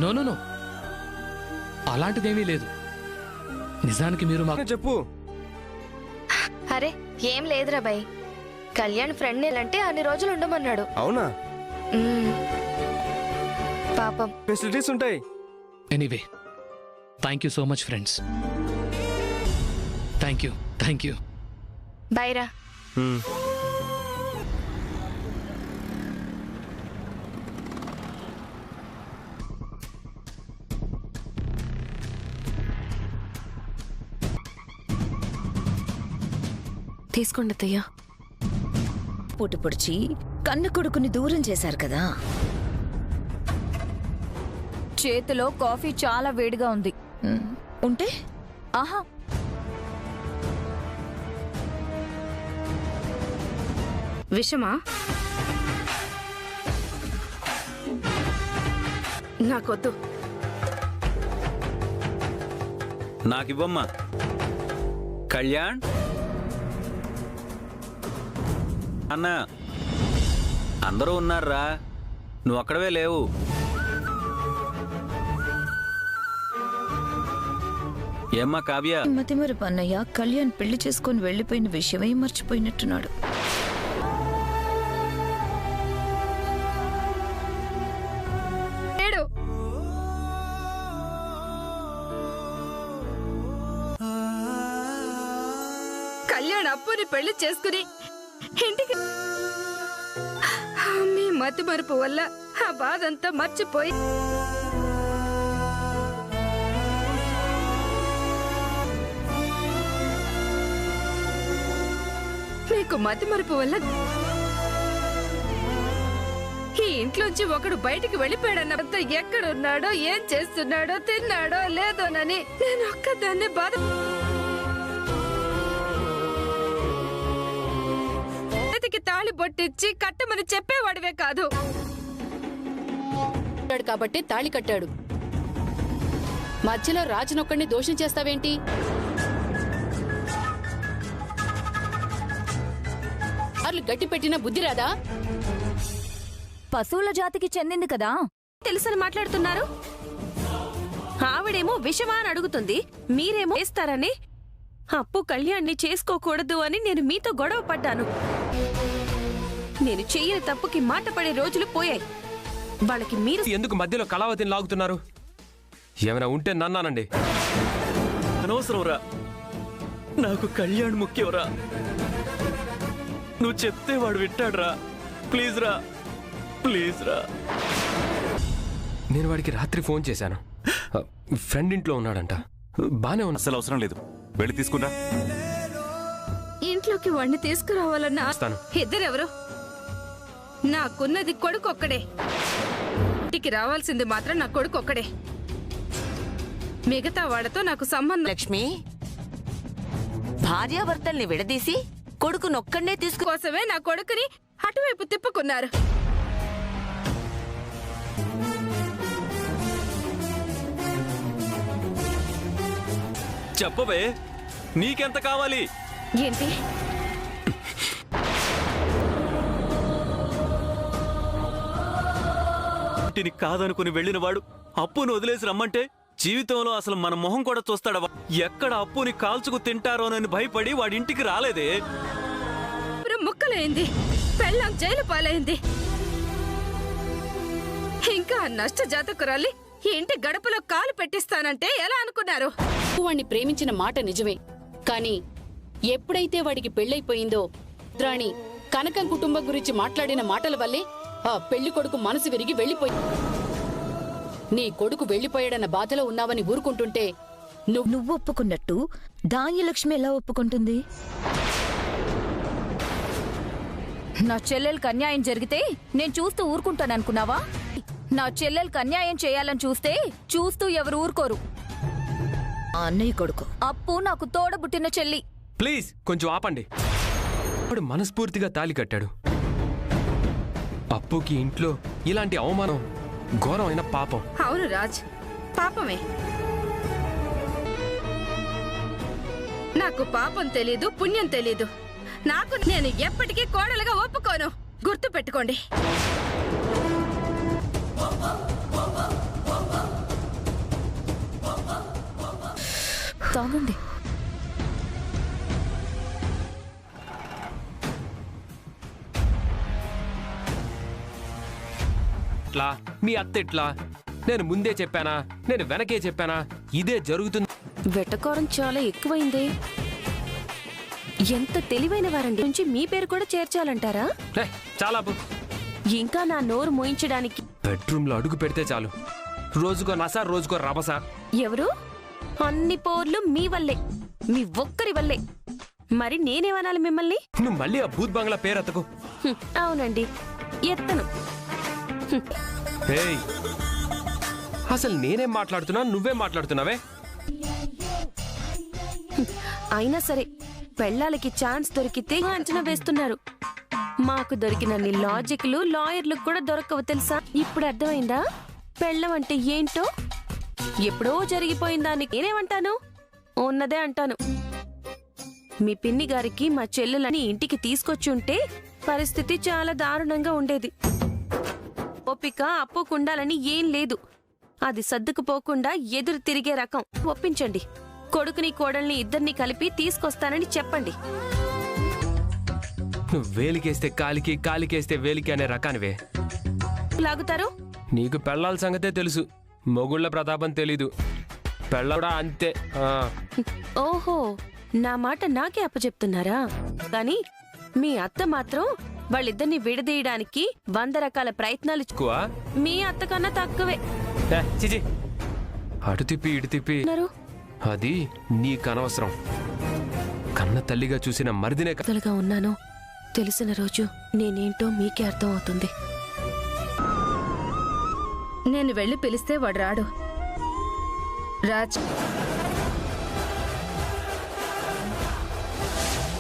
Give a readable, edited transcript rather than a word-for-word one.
No no no, అలాంటిదేమీ లేదు. నిజానికి మీరు మాకు చెప్పు. అరే ఏం లేదురా బాయ్, కళ్యాణ్ ఫ్రెండ్ అంటే అన్ని రోజులు ఉండమన్నాడు. అవునా? పాపం. ఫెసిలిటీస్ ఉంటాయి. Anyway, thank you so much friends. Thank you. Bye రా. తీసుకోండి అత్తయ్య. పూట పొడిచి కన్ను కొడుకుని దూరం చేశారు కదా. చేతిలో కాఫీ చాలా వేడిగా ఉంది. ఉంటే ఆహా, విషమా? నాకొద్దు. నాకివ్వమ్మా. కళ్యాణ్ అన్న, అందరూ ఉన్నారా? నువ్వు అక్కడవే లేవు. ఏమ్మా కావ్య? మతిమరుపు అన్నయ్య కళ్యాణ్ పెళ్లి చేసుకుని వెళ్లిపోయిన విషయమే మర్చిపోయినట్టున్నాడు. కళ్యాణ్ అప్పుని పెళ్లి చేసుకుని ఇంటికి మీ మతి మరుపు వల్ల ఆ బాధంతా మర్చిపోయి మీకు మతి మరుపు వల్ల ఈ ఇంట్లోంచి ఒకడు బయటికి వెళ్ళిపోయాడన్నంత ఎక్కడున్నాడో ఏం చేస్తున్నాడో తిన్నాడో లేదోనని నేను ఒక్కదాన్ని బాధ తాళి బొట్టిచ్చి కట్టమని చెప్పేవాడివే కాదు కాబట్టి తాళి కట్టాడు. మధ్యలో రాజునొక్కడిని దోషం చేస్తావేంటి? అర్లు గట్టి పెట్టిన బుద్ధి రాదా? పశువుల జాతికి చెందింది కదా, తెలుసని మాట్లాడుతున్నారు. ఆవిడేమో విషమా అని అడుగుతుంది, మీరేమో చేస్తారని. అప్పు కళ్యాణ్ని చేసుకోకూడదు అని నేను మీతో గొడవ పడ్డాను. నేను చెయ్యని తప్పుకి మాట పడే రోజులు పోయాయి. వాళ్ళకి మీరు ఎందుకు మధ్యలో కళావతిని లాగుతున్నారు? ఏమైనా ఉంటే నన్నానండి. అనవసరంరా, నాకు కళ్యాణ్ ముఖ్యంరా. నువ్వు చెప్తే వాడు వింటాడురా. ప్లీజ్ రా, ప్లీజ్ రా. నేను వాడికి రాత్రి ఫోన్ చేశాను. ఫ్రెండ్ ఇంట్లో ఉన్నాడంట. బానే ఉన్నా. అసలు అవసరం లేదు, వెళ్ళి తీసుకున్నా. ఇంట్లోకి వాడిని తీసుకురావాలన్నా ఇద్దరెవరు? నాకున్నది కొడుకు ఒక్కడే. ఇంటికి రావాల్సింది మాత్రం నా కొడుకు ఒక్కడే. మిగతా వాడితో నాకు సంబంధం. లక్ష్మి, భార్యాభర్తల్ని విడదీసి కొడుకునొక్కడే కోసమే నా కొడుకుని అటువైపు తిప్పుకున్నారు. చెప్పవే, నీకెంత కావాలి? ఏంటి? ఇంటిని కాదనుకుని వెళ్ళినవాడు అప్పును వదిలేసి రమ్మంటే జీవితంలో అసలు మన మొహం కూడా చూస్తాడా? ఎక్కడ అప్పుని కాల్చుకు తింటారోనని భయపడి వాడింటికి రాలేదే. ముక్కలైంది, పెళ్ళాం జైలు పాలైంది. ఇంకా నష్ట జాతకురాలి ఇంటి గడపలో కాలు పెట్టిస్తానంటే ఎలా అనుకున్నారు? వాణ్ణి ప్రేమించిన మాట నిజమే, కానీ ఎప్పుడైతే వాడికి పెళ్ళైపోయిందో రాణి కనకం కుటుంబం గురించి మాట్లాడిన మాటల వల్లే ఆ పెళ్లి కొడుకు మనసు విరిగి వెళ్లిపోయి. నీ కొడుకు వెళ్లిపోయాడన్న బాధలో ఉన్నావని ఊరుకుంటుంటే నువ్వు ఒప్పుకున్నట్టు ధాన్యలక్ష్మి ఎలా ఒప్పుకుంటుంది? నా చెల్లెలకు అన్యాయం జరిగితే నేను చూస్తూ ఊరుకుంటాననుకున్నావా? నా చెల్లెలకు అన్యాయం చేయాలని చూస్తూ ఎవరు ఊరుకోరు. అన్నయ్య కొడుకు అప్పు నాకు తోడబుట్టిన చెల్లి. ప్లీజ్ కొంచెం ఆపండి. వాడు మనస్ఫూర్తిగా తాళి కట్టాడు. అప్పుకి ఇంట్లో ఇలాంటి అవమానం ఘోరమైన పాపం. అవును రాజ్, పాపమే. నాకు పాపం తెలీదు, పుణ్యం తెలీదు. నేను ఎప్పటికీ కోడలుగా ఒప్పుకోను. గుర్తు పెట్టుకోండి. తాగండి. ఇట్లా మీ అత్త ఇట్లా నేను ముందే చెప్పానా, నేను వెనకే చెప్పానా, ఇదే జరుగుతుంది. వెటకారం చాలా ఎక్కువైందే. ఎంత తెలివైన వారండి. నుంచి మీ పేరు కూడా చేర్చాలంటారా? హే, చాలా ఆపు. ఇంకా నా నోరు మోయించడానికి బెడ్రూమ్ లో అడుగు పెడితే చాలు రోజుకో నసా రోజుకో రభసా. ఎవరు? అన్ని పోర్లు మీ వల్లే, మీ ఒక్కరి వల్లే. మరి నేనేమనాలి మిమ్మల్ని? నువ్వు మళ్ళీ ఆ భూత్ బంగ్లా పేరెత్తకు. అవునండి, ఎత్తను. ఏయ్, అసలు నేనేం మాట్లాడుతున్నా, నువ్వేం మాట్లాడుతున్నావే? అయినా సరే పెళ్ళాలకి ఛాన్స్ దొరికితే అంచనా వేస్తున్నారు. మాకు దొరికినన్ని లాజిక్లు లాయర్లకు కూడా దొరకవు తెలుసా? ఇప్పుడు అర్థమైందా పెళ్ళం అంటే ఏంటో? ఎప్పుడో జరిగిపోయిందాన్ని నేనేమంటాను, ఉన్నదే అంటాను. మీ పిన్ని గారికి మా చెల్లెలని ఇంటికి తీసుకొచ్చి ఉంటే పరిస్థితి చాలా దారుణంగా ఉండేది. ఓపిక అప్పుకుండాలని ఏం లేదు. అది సర్దుకుపోకుండా ఎదురు తిరిగే రకం. ఒప్పించండి. కొడుకుని కోడల్ని ఇద్దరిని కలిపి తీసుకొస్తానని చెప్పండి. నువ్వు వేలికేస్తే కాలికి, కాలికేస్తే వేలికి అనే రకానివే. లాగుతారు. నీకు పెళ్ళాల సంగతే తెలుసు, మొగుళ్ళ ప్రతాపం తెలీదు. పెళ్ళ కూడా అంతే. ఓహో, నా మాట నాకే అప్పచెప్తున్నారా? కానీ మీ అత్త మాత్రం వాళ్ళిద్దరిని విడదీయడానికి 100 రకాల ప్రయత్నాలు. ఎక్కువ మీ అత్త కన్నా తక్కువే. చిచి, అటు తిప్పి ఇటు తిప్పి. అది నీకు అనవసరం. కన్న తల్లిగా చూసిన మరిదినే కథలుగా ఉన్నాను తెలిసిన రోజు నేనేంటో మీకే అర్థం అవుతుంది. నేను వెళ్ళి పిలిస్తే వాడు రాడు. రాజ్